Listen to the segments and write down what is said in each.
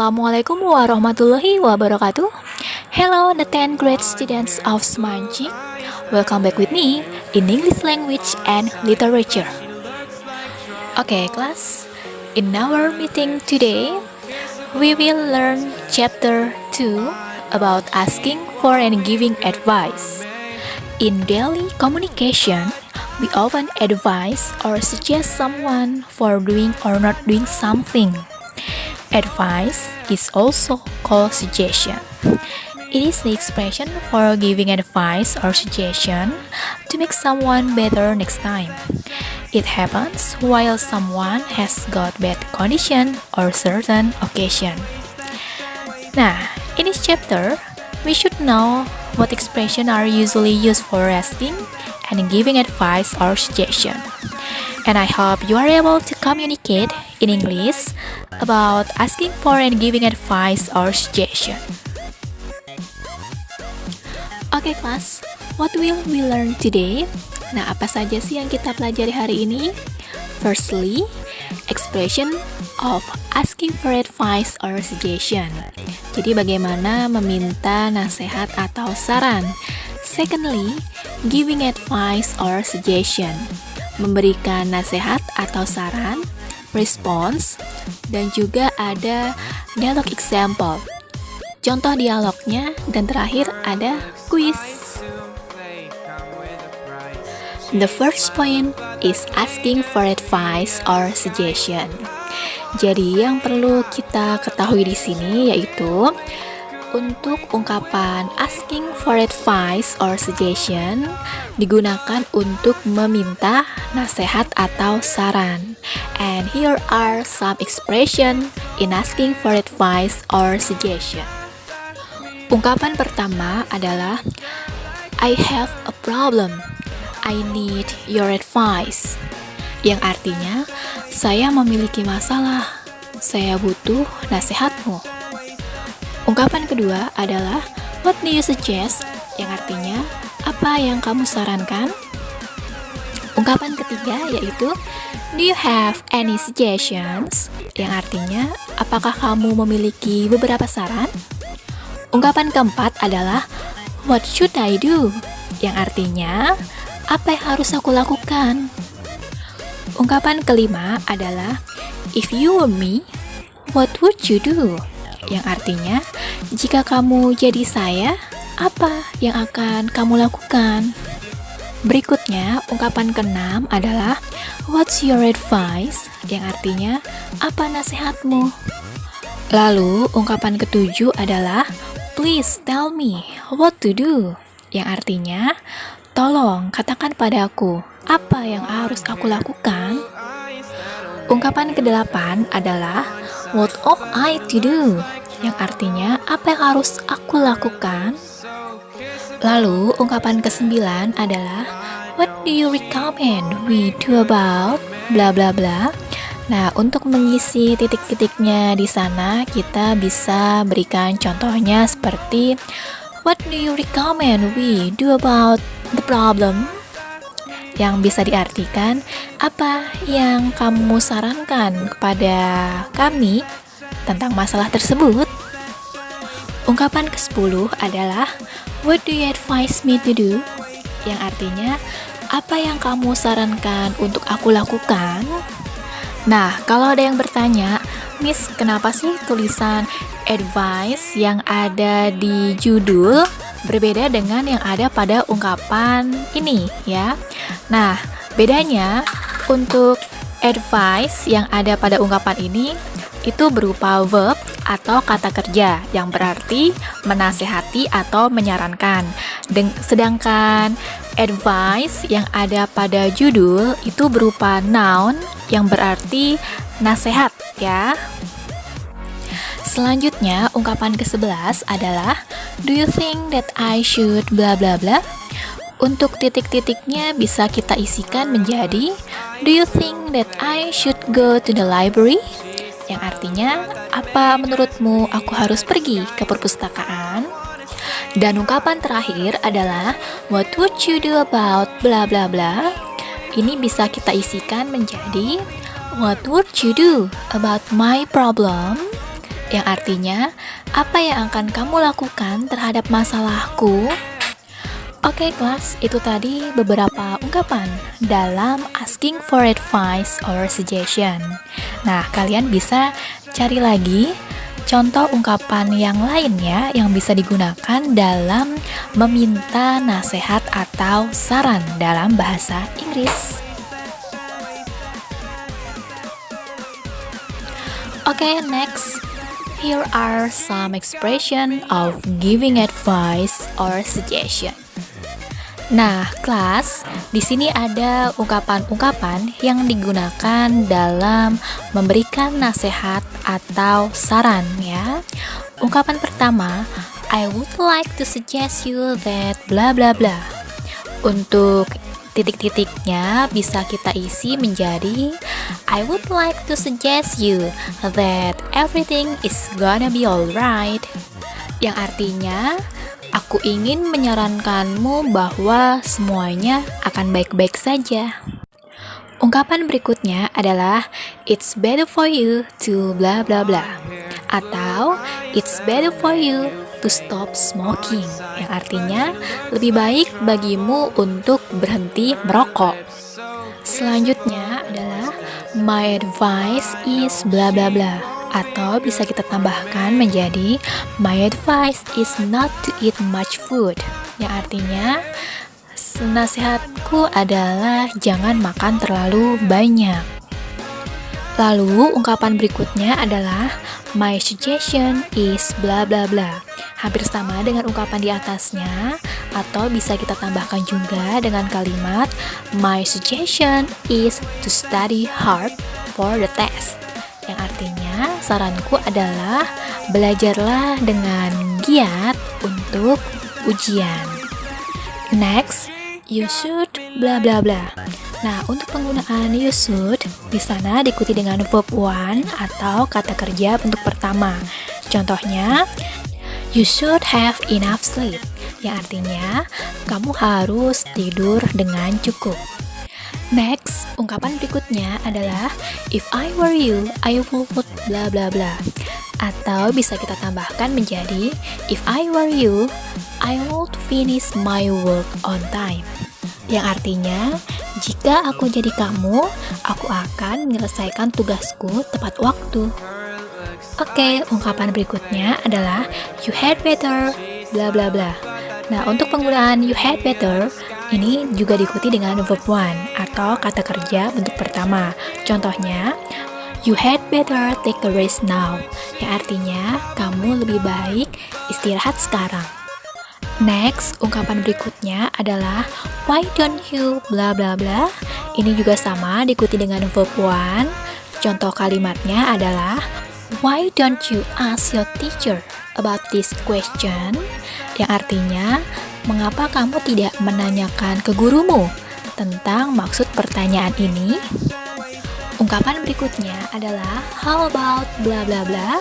Assalamualaikum warahmatullahi wabarakatuh. Hello, the 10th grade students of Smartjik. Welcome back with me in English language and literature. Okay, class. In our meeting today, we will learn chapter 2 about asking for and giving advice. In daily communication, we often advise or suggest someone for doing or not doing something. Advice is also called suggestion. It is the expression for giving advice or suggestion to make someone better next time. It happens while someone has got bad condition or certain occasion. Nah, in this chapter, we should know what expressions are usually used for asking and giving advice or suggestion. And I hope you are able to communicate in English about asking for and giving advice or suggestion. Okay class, what will we learn today? Nah, apa saja sih yang kita pelajari hari ini? Firstly, expression of asking for advice or suggestion. Jadi bagaimana meminta nasihat atau saran. Secondly, giving advice or suggestion. Memberikan nasihat atau saran, response, dan juga ada dialog example. Contoh dialognya, dan terakhir ada quiz. The first point is asking for advice or suggestion. Jadi yang perlu kita ketahui di sini yaitu untuk ungkapan asking for advice or suggestion digunakan untuk meminta nasihat atau saran. And here are some expression in asking for advice or suggestion. Ungkapan pertama adalah I have a problem. I need your advice. Yang artinya, saya memiliki masalah. Saya butuh nasihatmu. Ungkapan kedua adalah what do you suggest? Yang artinya, apa yang kamu sarankan? Ungkapan ketiga yaitu do you have any suggestions? Yang artinya, apakah kamu memiliki beberapa saran? Ungkapan keempat adalah what should I do? Yang artinya, apa yang harus aku lakukan? Ungkapan kelima adalah if you were me, what would you do? Yang artinya, jika kamu jadi saya, apa yang akan kamu lakukan? Berikutnya, ungkapan keenam adalah what's your advice? Yang artinya, apa nasihatmu? Lalu, ungkapan ketujuh adalah please tell me what to do. Yang artinya, tolong katakan padaku, apa yang harus aku lakukan? Ungkapan kedelapan adalah what ought I to do? Yang artinya, apa yang harus aku lakukan? Lalu, ungkapan kesembilan adalah what do you recommend we do about bla bla bla. Nah, untuk mengisi titik-titiknya di sana, kita bisa berikan contohnya seperti what do you recommend we do about the problem? Yang bisa diartikan, apa yang kamu sarankan kepada kami tentang masalah tersebut? Ungkapan ke-10 adalah what do you advise me to do? Yang artinya, apa yang kamu sarankan untuk aku lakukan? Nah, kalau ada yang bertanya, Miss, kenapa sih tulisan advice yang ada di judul berbeda dengan yang ada pada ungkapan ini ya? Nah, bedanya untuk advice yang ada pada ungkapan ini itu berupa verb atau kata kerja yang berarti menasehati atau menyarankan. Sedangkan advice yang ada pada judul itu berupa noun yang berarti nasihat ya. Selanjutnya, ungkapan ke-11 adalah do you think that I should bla bla bla? Untuk titik-titiknya bisa kita isikan menjadi do you think that I should go to the library? Yang artinya, apa menurutmu aku harus pergi ke perpustakaan? Dan ungkapan terakhir adalah what would you do about bla bla bla? Ini bisa kita isikan menjadi what would you do about my problem? yang artinya, apa yang akan kamu lakukan terhadap masalahku? Oke kelas, itu tadi beberapa ungkapan dalam asking for advice or suggestion. Nah, kalian bisa cari lagi contoh ungkapan yang lainnya yang bisa digunakan dalam meminta nasihat atau saran dalam bahasa Inggris. Oke, next. Here are some expression of giving advice or suggestion. Nah, kelas, di sini ada ungkapan-ungkapan yang digunakan dalam memberikan nasihat atau saran ya. Ungkapan pertama, I would like to suggest you that bla bla bla. Untuk titik-titiknya bisa kita isi menjadi I would like to suggest you that everything is gonna be alright. Yang artinya, aku ingin menyarankanmu bahwa semuanya akan baik-baik saja. Ungkapan berikutnya adalah it's better for you to bla bla bla atau it's better for you to stop smoking, yang artinya lebih baik bagimu untuk berhenti merokok. Selanjutnya adalah my advice is bla bla bla, atau bisa kita tambahkan menjadi my advice is not to eat much food, yang artinya nasihatku adalah jangan makan terlalu banyak. Lalu ungkapan berikutnya adalah my suggestion is bla bla bla. Hampir sama dengan ungkapan di atasnya, atau bisa kita tambahkan juga dengan kalimat my suggestion is to study hard for the test. Yang artinya saranku adalah belajarlah dengan giat untuk ujian. Next, you should bla bla bla. Nah, untuk penggunaan you should di sana diikuti dengan verb one atau kata kerja bentuk pertama. Contohnya, you should have enough sleep, yang artinya kamu harus tidur dengan cukup. Next, ungkapan berikutnya adalah if I were you, I would bla bla bla. Atau bisa kita tambahkan menjadi if I were you, I would finish my work on time. Yang artinya, jika aku jadi kamu, aku akan menyelesaikan tugasku tepat waktu. Oke, ungkapan berikutnya adalah you had better bla bla bla. Nah, untuk penggunaan you had better ini juga diikuti dengan verb one atau kata kerja bentuk pertama. Contohnya, you had better take a rest now, yang artinya kamu lebih baik istirahat sekarang. Next, ungkapan berikutnya adalah why don't you bla bla bla. Ini juga sama diikuti dengan verb one. Contoh kalimatnya adalah why don't you ask your teacher about this question? Yang artinya, mengapa kamu tidak menanyakan ke gurumu tentang maksud pertanyaan ini? Ungkapan berikutnya adalah how about bla bla bla.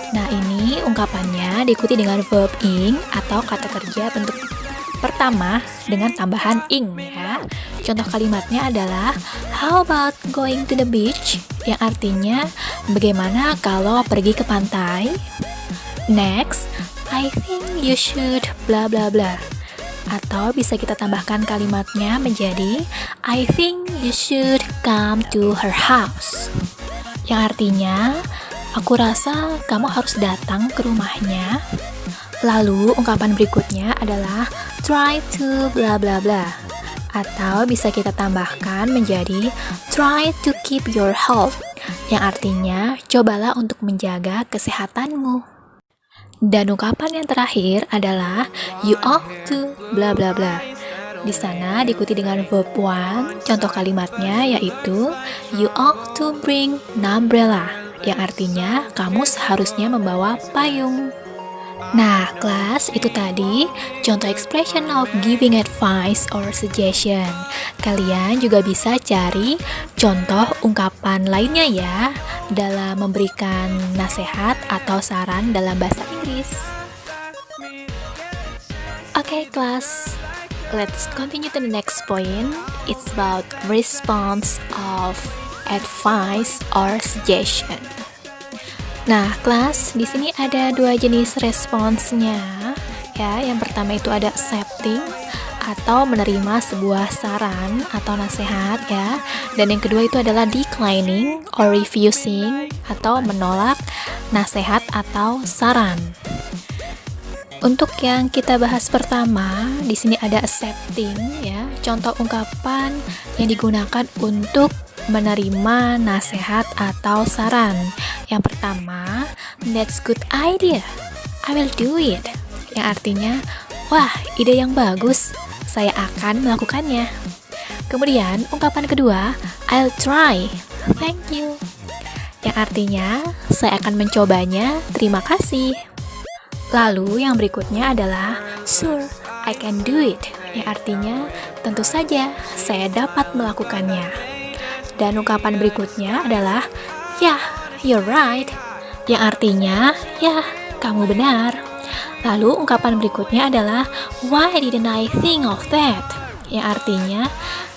Nah, ini ungkapannya diikuti dengan verb ing atau kata kerja bentuk pertama dengan tambahan ing ya. Contoh kalimatnya adalah how about going to the beach, yang artinya bagaimana kalau pergi ke pantai. Next, I think you should bla bla bla. Atau bisa kita tambahkan kalimatnya menjadi I think you should come to her house, yang artinya aku rasa kamu harus datang ke rumahnya. Lalu ungkapan berikutnya adalah try to bla bla bla. Atau bisa kita tambahkan menjadi try to keep your health, yang artinya cobalah untuk menjaga kesehatanmu. Dan ungkapan yang terakhir adalah you ought to bla bla bla. Di sana diikuti dengan verb one. Contoh kalimatnya yaitu you ought to bring an umbrella, yang artinya kamu seharusnya membawa payung. Nah, kelas, itu tadi contoh expression of giving advice or suggestion. Kalian juga bisa cari contoh ungkapan lainnya ya dalam memberikan nasihat atau saran dalam bahasa Inggris. Oke, kelas, let's continue to the next point. It's about response of advice or suggestion. Nah, kelas, di sini ada dua jenis responsnya. Ya, yang pertama itu ada accepting atau menerima sebuah saran atau nasihat ya. Dan yang kedua itu adalah declining or refusing atau menolak nasihat atau saran. Untuk yang kita bahas pertama, di sini ada accepting ya. Contoh ungkapan yang digunakan untuk menerima nasihat atau saran. Yang pertama, that's good idea. I will do it. Yang artinya, wah, ide yang bagus. Saya akan melakukannya. Kemudian, ungkapan kedua, I'll try. Thank you. Yang artinya, saya akan mencobanya. Terima kasih. Lalu yang berikutnya adalah sure, I can do it. Yang artinya tentu saja saya dapat melakukannya. Dan ungkapan berikutnya adalah yeah, you're right. Yang artinya ya, kamu benar. Lalu ungkapan berikutnya adalah why didn't I think of that? Yang artinya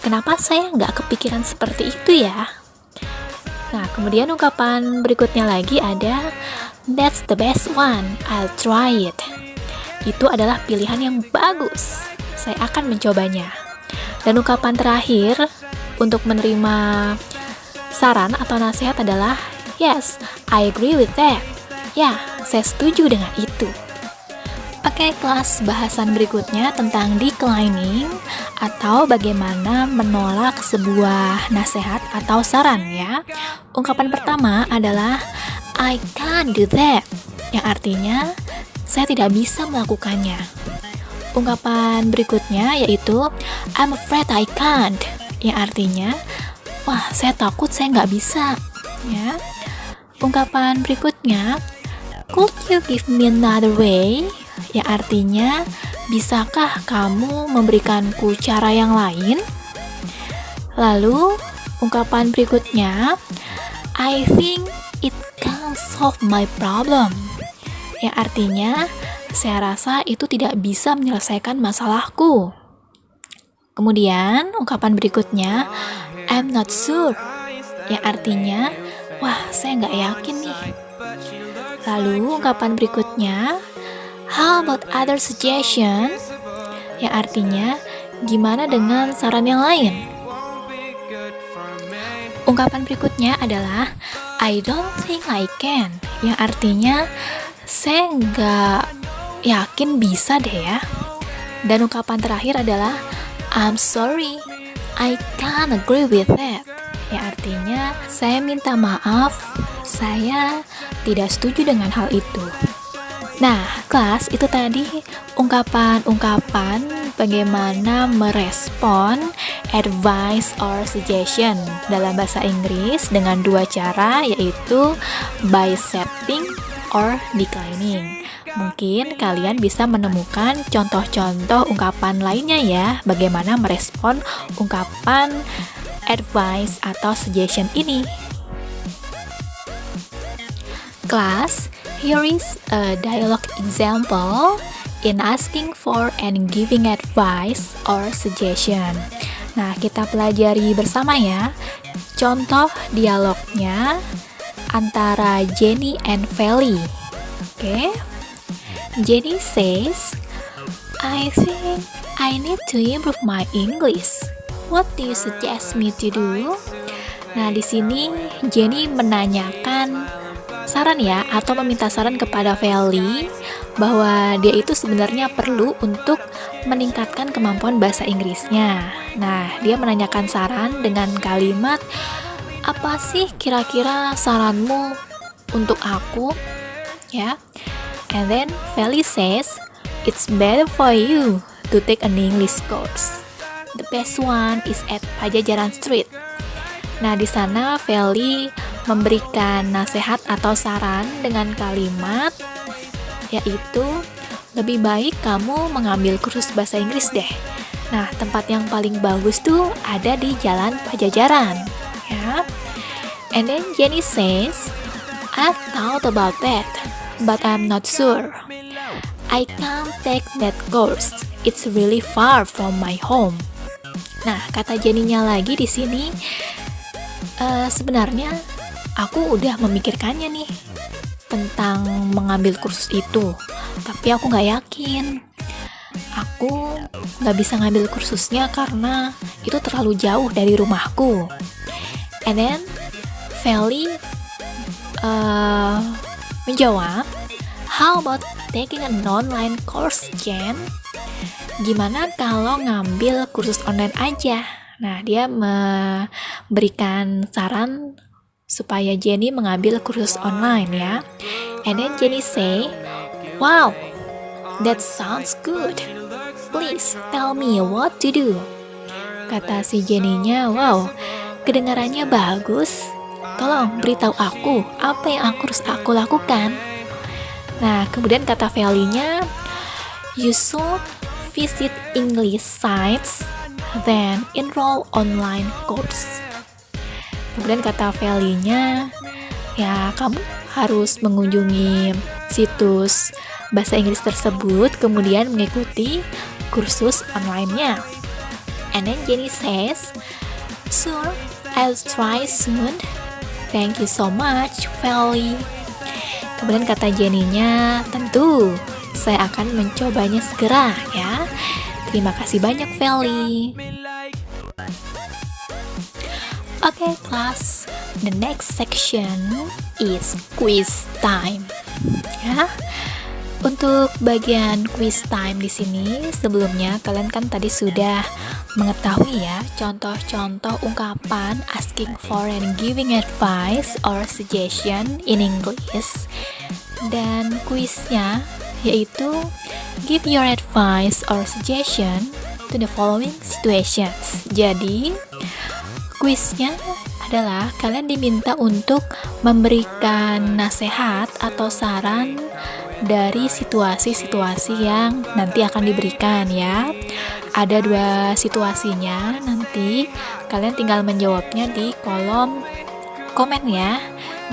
kenapa saya nggak kepikiran seperti itu ya? Nah, kemudian ungkapan berikutnya lagi ada that's the best one, I'll try it. Itu adalah pilihan yang bagus. Saya akan mencobanya. Dan ungkapan terakhir untuk menerima saran atau nasihat adalah yes, I agree with that. Ya, saya setuju dengan itu. Oke, kelas, bahasan berikutnya tentang declining atau bagaimana menolak sebuah nasihat atau saran ya. Ungkapan pertama adalah I can't do that, yang artinya saya tidak bisa melakukannya. Ungkapan berikutnya yaitu I'm afraid I can't, yang artinya wah, saya takut saya nggak bisa ya. Ungkapan berikutnya could you give me another way, yang artinya bisakah kamu memberikanku cara yang lain. Lalu ungkapan berikutnya I think it can solve my problem, yang artinya saya rasa itu tidak bisa menyelesaikan masalahku. Kemudian ungkapan berikutnya I'm not sure, yang artinya wah, saya nggak yakin nih. Lalu ungkapan berikutnya how about other suggestion, yang artinya gimana dengan saran yang lain. Ungkapan berikutnya adalah I don't think I can, yang artinya saya nggak yakin bisa deh ya. Dan ungkapan terakhir adalah I'm sorry, I can't agree with that, yang artinya saya minta maaf, saya tidak setuju dengan hal itu. Nah, kelas, itu tadi ungkapan-ungkapan bagaimana merespon advice or suggestion dalam bahasa Inggris dengan dua cara, yaitu by accepting or declining. Mungkin kalian bisa menemukan contoh-contoh ungkapan lainnya ya, bagaimana merespon ungkapan advice atau suggestion ini. Kelas, here is a dialogue example in asking for and giving advice or suggestion. Nah, kita pelajari bersama ya. Contoh dialognya antara Jenny and Feli. Oke. Jenny says, I think I need to improve my English. What do you suggest me to do? Nah, di sini Jenny menanyakan saran ya, atau meminta saran kepada Feli bahwa dia itu sebenarnya perlu untuk meningkatkan kemampuan bahasa Inggrisnya. Nah, dia menanyakan saran dengan kalimat, apa sih kira-kira saranmu untuk aku? Ya. And then Feli says, it's better for you to take an English course. The best one is at Pajajaran Street. Nah, di sana Feli memberikan nasihat atau saran dengan kalimat yaitu lebih baik kamu mengambil kursus bahasa Inggris deh. Nah, tempat yang paling bagus tuh ada di Jalan Pajajaran ya. And then Jenny says, I've thought about that, but I'm not sure. I can't take that course. It's really far from my home. Nah, kata Jenny-nya lagi di sini, sebenarnya aku udah memikirkannya nih, tentang mengambil kursus itu, tapi aku nggak yakin. Aku nggak bisa ngambil kursusnya karena itu terlalu jauh dari rumahku. And then Feli menjawab, how about taking an online course, Jen? Gimana kalau ngambil kursus online aja? Nah, dia memberikan saran supaya Jenny mengambil kursus online ya. And then Jenny say, wow, that sounds good. Please tell me what to do. Kata si Jenny-nya, wow, kedengarannya bagus. Tolong beritahu aku apa yang harus aku lakukan. Nah, kemudian kata Feli-nya, you should visit English sites, then enroll online course. Kemudian kata Feli-nya, ya kamu harus mengunjungi situs bahasa Inggris tersebut, kemudian mengikuti kursus online-nya. And then Jenny says, sure, I'll try soon. Thank you so much, Feli. Kemudian kata Jenny-nya, tentu saya akan mencobanya segera ya. Terima kasih banyak, Feli. Okay, class. The next section is quiz time. Ya. Untuk bagian quiz time di sini, sebelumnya kalian kan tadi sudah mengetahui ya contoh-contoh ungkapan asking for and giving advice or suggestion in English. Dan quiznya yaitu give your advice or suggestion to the following situations. Jadi quiznya adalah kalian diminta untuk memberikan nasihat atau saran dari situasi-situasi yang nanti akan diberikan ya. Ada 2 situasinya, nanti kalian tinggal menjawabnya di kolom komen ya.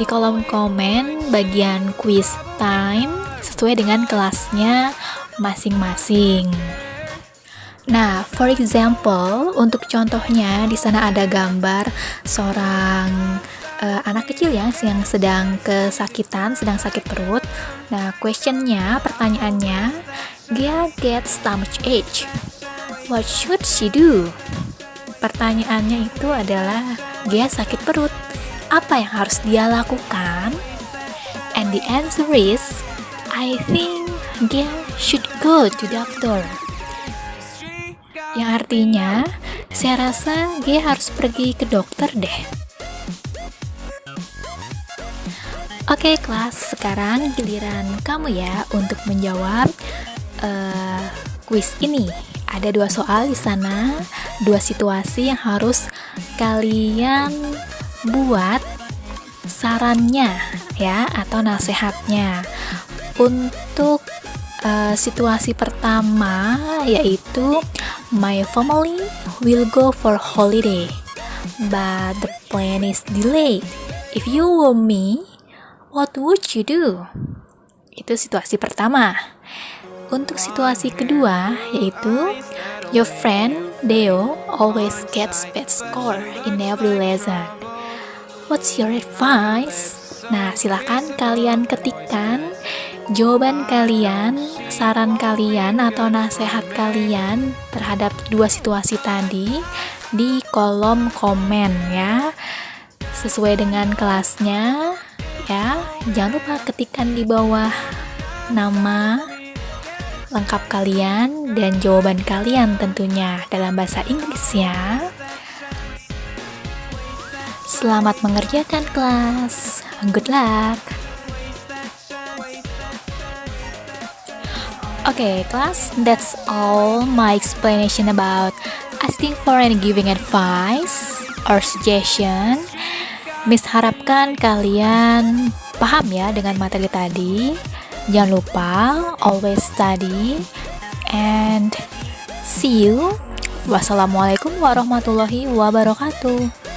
Di kolom komen bagian quiz time sesuai dengan kelasnya masing-masing. Nah, for example, untuk contohnya di sana ada gambar seorang anak kecil ya yang sedang kesakitan, sedang sakit perut. Nah, questionnya, pertanyaannya, Gia gets stomach ache. What should she do? Pertanyaannya itu adalah Gia sakit perut. Apa yang harus dia lakukan? And the answer is, I think Gia should go to doctor. Yang artinya, saya rasa Gia harus pergi ke dokter deh. Oke, kelas, sekarang giliran kamu ya untuk menjawab quiz ini. Ada 2 soal di sana, 2 situasi yang harus kalian buat sarannya ya atau nasihatnya. Untuk situasi pertama yaitu my family will go for holiday but the plan is delayed. If you were me, what would you do? Itu situasi pertama. Untuk situasi kedua yaitu your friend Deo always gets bad score in every lesson. What's your advice? Nah, silakan kalian ketikkan jawaban kalian, saran kalian atau nasihat kalian terhadap 2 situasi tadi di kolom komen ya. Sesuai dengan kelasnya ya. Jangan lupa ketikkan di bawah nama lengkap kalian dan jawaban kalian tentunya dalam bahasa Inggris ya. Selamat mengerjakan kelas. Good luck. Okay, class, that's all my explanation about asking for and giving advice or suggestion. Miss harapkan kalian paham ya dengan materi tadi. Jangan lupa always study and see you. Wassalamualaikum warahmatullahi wabarakatuh.